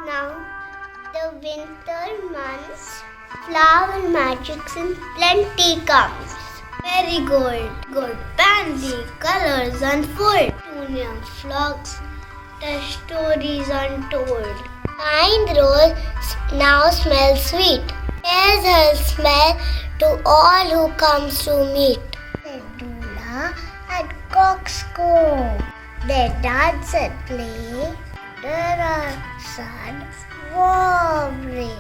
Now, the winter months, flower magics in plenty comes. Marigold, gold pansy, colors unfold. Junior flocks, the stories untold. Pine rose now smells sweet. Shares her smell to all who comes to meet. Sedula at coxcomb, they dance and play. There are sun, warm ray.